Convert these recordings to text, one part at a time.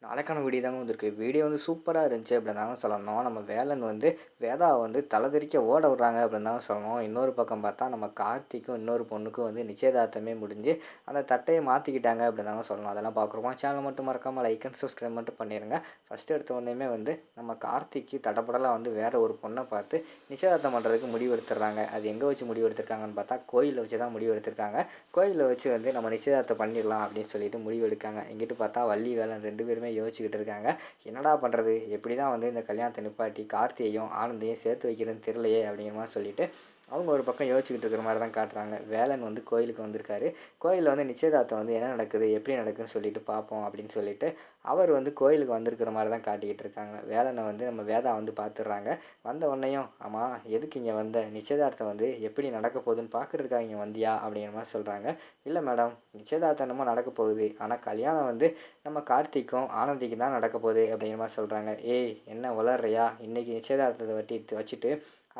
நாளைக்கான வீடியோ தாங்க வந்திருக்கு. வீடியோ வந்து சூப்பரா இருந்துச்சு அப்படின்னு தாங்க சொல்லணும். நம்ம வேலன் வந்து வேதாவ வந்து தலதெறிக்க ஓட விடுறாங்க அப்படின்னு தாங்க சொல்லணும். இன்னொரு பக்கம் பார்த்தா நம்ம கார்த்திக்கும் இன்னொரு பொண்ணுக்கும் வந்து நிச்சயதார்த்தமே முடிஞ்சு அந்த தட்டைய மாத்திக்கிட்டாங்க அப்படின்னு தாங்க சொல்லணும். அதெல்லாம் பார்க்குறோமா சேனல் மட்டும் மறக்காம லைக் அண்ட் சப்ஸ்கிரைப் மட்டும் பண்ணிடுங்க. ஃபர்ஸ்ட் எடுத்த உடனேயுமே வந்து நம்ம கார்த்திக்கு தடபடலா வந்து வேற ஒரு பொண்ணை பார்த்து நிச்சயதார்த்தம் பண்ணுறதுக்கு முடிவு எடுத்துடுறாங்க. அது எங்கே வச்சு முடிவு எடுத்திருக்காங்கன்னு பார்த்தா கோயிலில் வச்சு தான் முடிவு எடுத்திருக்காங்க. கோயிலில் வச்சு வந்து நம்ம நிச்சயதார்த்தம் பண்ணிடலாம் அப்படின்னு சொல்லிட்டு முடிவு எடுக்காங்க. இங்கிட்டு பார்த்தா வள்ளி வேலன் 2 பேருமே யோசிச்சுக்கிட்டு இருக்காங்க. என்னடா பண்ணுறது, எப்படி தான் வந்து இந்த கல்யாணத்தை நிப்பாட்டி கார்த்தியையும் ஆனந்தையும் சேர்த்து வைக்கிறதுன்னு தெரியலையே அப்படிங்கிற மாதிரி சொல்லிட்டு அவங்க ஒரு பக்கம் யோசிச்சுக்கிட்டு இருக்கிற மாதிரி தான் காட்டுறாங்க. வேலன் வந்து கோயிலுக்கு வந்திருக்காரு. கோயிலில் வந்து நிச்சயதார்த்தம் வந்து என்ன நடக்குது எப்படி நடக்குதுன்னு சொல்லிட்டு பார்ப்போம் அப்படின்னு சொல்லிட்டு அவர் வந்து கோயிலுக்கு வந்திருக்கிற மாதிரி தான் காட்டிக்கிட்டு இருக்காங்க. வேலனை வந்து நம்ம வேதா வந்து பார்த்துடுறாங்க. வந்த உடனேயும் ஆமாம் எதுக்கு இங்கே வந்த, நிச்சயதார்த்தம் வந்து எப்படி நடக்க போகுதுன்னு பார்க்குறதுக்காக இங்கே வந்தியா அப்படிங்கிற மாதிரி சொல்கிறாங்க. இல்லை மேடம், நிச்சயதார்த்தம் என்னமோ நடக்க போகுது, ஆனால் கல்யாணம் வந்து நம்ம கார்த்திக்கும் ஆனந்திக்கும் தான் நடக்க போகுது அப்படிங்கிற மாதிரி சொல்கிறாங்க. ஏய் என்ன வளர்றியா, இன்றைக்கி நிச்சயதார்த்தத்தை வச்சுட்டு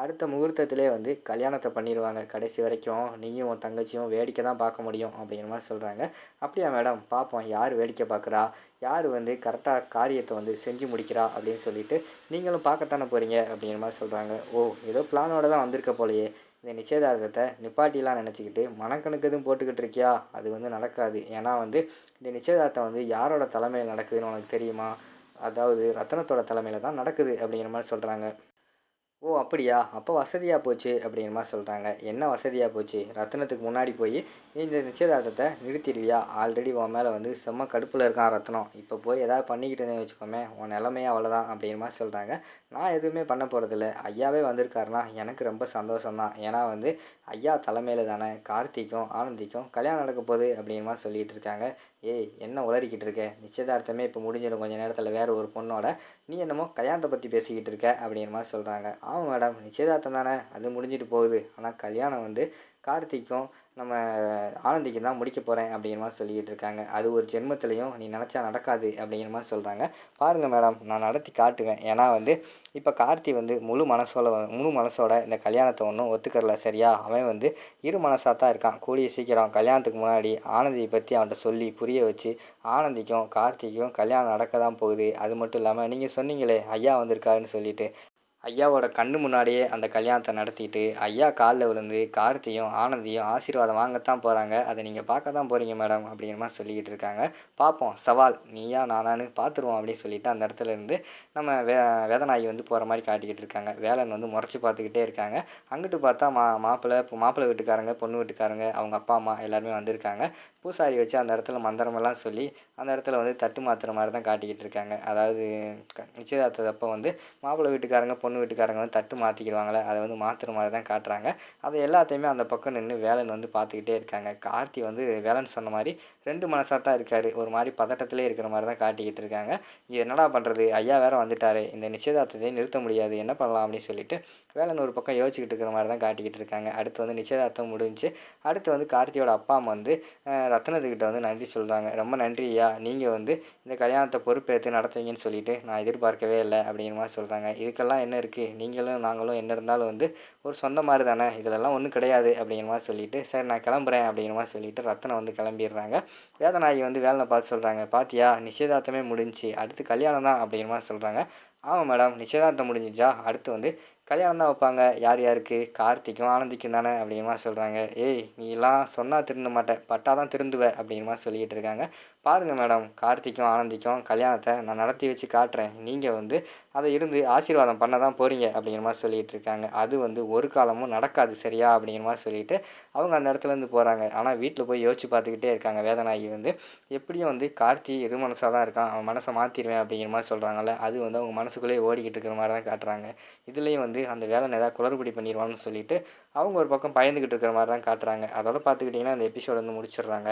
அடுத்த முகூர்த்தத்திலே வந்து கல்யாணத்தை பண்ணிடுவாங்க. கடைசி வரைக்கும் நீயும் உன் தங்கச்சியும் வேடிக்கை தான் பார்க்க முடியும் அப்படிங்கிற மாதிரி சொல்கிறாங்க. அப்படியா மேடம், பார்ப்போம் யார் வேடிக்கை பார்க்குறா, யார் வந்து கரெக்டாக காரியத்தை வந்து செஞ்சு முடிக்கிறா அப்படின்னு சொல்லிட்டு நீங்களும் பார்க்கத்தானே போகிறீங்க அப்படிங்கிற மாதிரி சொல்கிறாங்க. ஓ, ஏதோ பிளானோட தான் வந்திருக்க போலையே, இந்த நிச்சயதார்த்தத்தை நிப்பாட்டிலாம் நினச்சிக்கிட்டு மனக்கணக்கு எதுவும் போட்டுக்கிட்டு இருக்கியா, அது வந்து நடக்காது. ஏன்னா வந்து இந்த நிச்சயதார்த்தம் வந்து யாரோட தலைமையில் நடக்குதுன்னு உனக்கு தெரியுமா, அதாவது ரத்தனத்தோட தலைமையில் தான் நடக்குது அப்படிங்கிற மாதிரி சொல்கிறாங்க. ஓ அப்படியா, அப்போ வசதியாக போச்சு அப்படிங்கிற மாதிரி சொல்கிறாங்க. என்ன வசதியாக போச்சு, ரத்தினத்துக்கு முன்னாடி போய் நீ இந்த நிச்சயதார்த்தத்தை நிறுத்திடுவியா, ஆல்ரெடி உன் மேலே வந்து செம்ம கடுப்பில் இருக்கான் ரத்னம், இப்போ போய் எதாவது பண்ணிக்கிட்டேன்னு வச்சுக்கோமே உன் நிலமையே அவ்வளோதான் அப்படிங்கிற மாதிரி சொல்கிறாங்க. நான் எதுவுமே பண்ண போகிறதில்ல, ஐயாவே வந்திருக்காருனா எனக்கு ரொம்ப சந்தோஷம்தான். ஏன்னா வந்து ஐயா தலைமையில் தானே கார்த்திக்கும் ஆனந்திக்கும் கல்யாணம் நடக்க போகுது அப்படிங்கிற மாதிரி சொல்லிகிட்டு இருக்காங்க. ஏய் என்ன உளறிக்கிட்டு இருக்க, நிச்சயதார்த்தமே இப்போ முடிஞ்சிடும் கொஞ்சம் நேரத்தில் வேறு ஒரு பொண்ணோட, நீ என்னமோ கல்யாணத்தை பற்றி பேசிக்கிட்டு இருக்க அப்படிங்கிற மாதிரி சொல்கிறாங்க. ஆமாம் மேடம், நிச்சயதார்த்தம் தானே அது முடிஞ்சிட்டு போகுது, ஆனால் கல்யாணம் வந்து கார்த்திக்கும் நம்ம ஆனந்திக்கு தான் முடிக்க போகிறேன் அப்படிங்கிற மாதிரி சொல்லிக்கிட்டு இருக்காங்க. அது ஒரு ஜென்மத்திலையும் நீ நினச்சா நடக்காது அப்படிங்கிற மாதிரி சொல்கிறாங்க. பாருங்கள் மேடம், நான் நடத்தி காட்டுவேன். ஏன்னா வந்து இப்போ கார்த்தி வந்து முழு மனசோட இந்த கல்யாணத்தை ஒன்றும் ஒத்துக்கறல சரியா, அவன் வந்து இரு மனசாக தான் இருக்கான். கூடிய சீக்கிரம் கல்யாணத்துக்கு முன்னாடி ஆனந்தியை பற்றி அவன்கிட்ட சொல்லி புரிய வச்சு ஆனந்திக்கும் கார்த்திக்கும் கல்யாணம் நடக்க தான் போகுது. அது மட்டும் இல்லாமல் நீங்கள் சொன்னீங்களே ஐயா வந்திருக்காருன்னு சொல்லிட்டு, ஐயாவோட கண்ணு முன்னாடியே அந்த கல்யாணத்தை நடத்திட்டு ஐயா காலில் விழுந்து கார்த்தியும் ஆனந்தியும் ஆசீர்வாதம் வாங்கத்தான் போகிறாங்க. அதை நீங்கள் பார்க்க தான் போகிறீங்க மேடம் அப்படிங்கிற மாதிரி சொல்லிக்கிட்டு இருக்காங்க. பார்ப்போம், சவால் நீயா நானான்னு பார்த்துருவோம் அப்படின்னு சொல்லிட்டு அந்த இடத்துல இருந்து நம்ம வேதநாயகி வந்து போகிற மாதிரி காட்டிக்கிட்டு இருக்காங்க. வேலன் வந்து முறைச்சி பார்த்துக்கிட்டே இருக்காங்க. அங்கிட்டு பார்த்தா மாப்பிள்ளை வீட்டுக்காரங்க பொண்ணு வீட்டுக்காரங்க அவங்க அப்பா அம்மா எல்லாருமே வந்திருக்காங்க. பூசாரி வச்சு அந்த இடத்துல மந்திரமெல்லாம் சொல்லி அந்த இடத்துல வந்து தட்டு மாற்றுற மாதிரி தான் காட்டிக்கிட்டு இருக்காங்க. அதாவது நிச்சயதார்த்தப்போ வந்து மாப்பிள்ளை வீட்டுக்காரங்க பொண்ணு வீட்டுக்காரங்க வந்து தட்டு மாற்றிக்கிடுவாங்களே, அதை வந்து மாற்றுற மாதிரி தான் காட்டுறாங்க. அது எல்லாத்தையுமே அந்த பக்கம் நின்று வேலன் வந்து பார்த்துக்கிட்டே இருக்காங்க. கார்த்தி வந்து வேலன் சொன்ன மாதிரி 2 மனசாக தான் இருக்கார். ஒரு மாதிரி பதட்டத்திலே இருக்கிற மாதிரி தான் காட்டிக்கிட்டு இருக்காங்க. இது என்னடா பண்ணுறது, ஐயா வேறு வந்துட்டார், இந்த நிச்சயதார்த்தத்தையும் நிறுத்த முடியாது, என்ன பண்ணலாம் அப்படின்னு சொல்லிட்டு வேலன் ஒரு பக்கம் யோசிச்சுக்கிட்டு இருக்கிற மாதிரி தான் காட்டிக்கிட்டு இருக்காங்க. அடுத்து வந்து நிச்சயதார்த்தம் முடிஞ்சு அடுத்து வந்து கார்த்தியோட அப்பா அம்மா வந்து ரத்னத்துக்கிட்ட வந்து நன்றி சொல்கிறாங்க. ரொம்ப நன்றி ஐயா, நீங்கள் வந்து இந்த கல்யாணத்தை பொறுப்பேற்று நடத்துவீங்கன்னு சொல்லிட்டு நான் எதிர்பார்க்கவே இல்லை அப்படிங்கிற மாதிரி சொல்கிறாங்க. இதுக்கெல்லாம் என்ன இருக்குது, நீங்களும் நாங்களும் என்ன இருந்தாலும் வந்து ஒரு சொந்த மாதிரி தானே, இதிலெல்லாம் ஒன்றும் கிடையாது அப்படிங்கிற மாதிரி சொல்லிட்டு சரி நான் கிளம்புறேன் அப்படிங்கிற மாதிரி சொல்லிட்டு ரத்னம் வந்து கிளம்பிடுறாங்க. வேதநாயகி வந்து வேலனை பார்த்து சொல்கிறாங்க, பாத்தியா நிச்சயதார்த்தமே முடிஞ்சு அடுத்து கல்யாணம் தான் அப்படிங்கிற மாதிரி சொல்கிறாங்க. ஆமாம் மேடம், நிச்சயதார்த்தம் முடிஞ்சிச்சா அடுத்து வந்து கல்யாணம் தான் வைப்பாங்க. யார் யாருக்கு, கார்த்திக்கும் ஆனந்திக்கும் தானே அப்படிங்கிற மாதிரி சொல்கிறாங்க. ஏய் நீலாம் சொன்னால் திருந்த மாட்டேன், பட்டா தான் திருந்துவ அப்படிங்கிற மாதிரி சொல்லிக்கிட்டு இருக்காங்க. பாருங்கள் மேடம், கார்த்திக்கும் ஆனந்திக்கும் கல்யாணத்தை நான் நடத்தி வச்சு காட்டுறேன், நீங்கள் வந்து அதை இருந்து ஆசீர்வாதம் பண்ண தான் போகிறீங்க அப்படிங்கிற மாதிரி சொல்லிகிட்டு இருக்காங்க. அது வந்து ஒரு காலமும் நடக்காது சரியா அப்படிங்கிற மாதிரி சொல்லிட்டு அவங்க அந்த இடத்துலேருந்து போகிறாங்க. ஆனால் வீட்டில் போய் யோசிச்சு பார்த்துக்கிட்டே இருக்காங்க. வேதநாயகி வந்து எப்படியும் வந்து கார்த்தி இரு மனசாக தான் இருக்கான், அவன் மனசை மாற்றிடுவேன் அப்படிங்கிற மாதிரி சொல்கிறாங்கல்ல, அது வந்து அவங்க மனசுக்குள்ளேயே ஓடிக்கிட்டு இருக்கிற மாதிரி தான் காட்டுறாங்க. இதுலேயும் வந்து அந்த வேலன் ஏதாவது குளறுபடி பண்ணிடுவான்னு சொல்லிட்டு அவங்க ஒரு பக்கம் பயந்துக்கிட்டு இருக்கிற மாதிரி தான் காட்டுறாங்க. அதோட பார்த்துக்கிட்டிங்கன்னா அந்த எபிசோடு வந்து முடிச்சிடுறாங்க.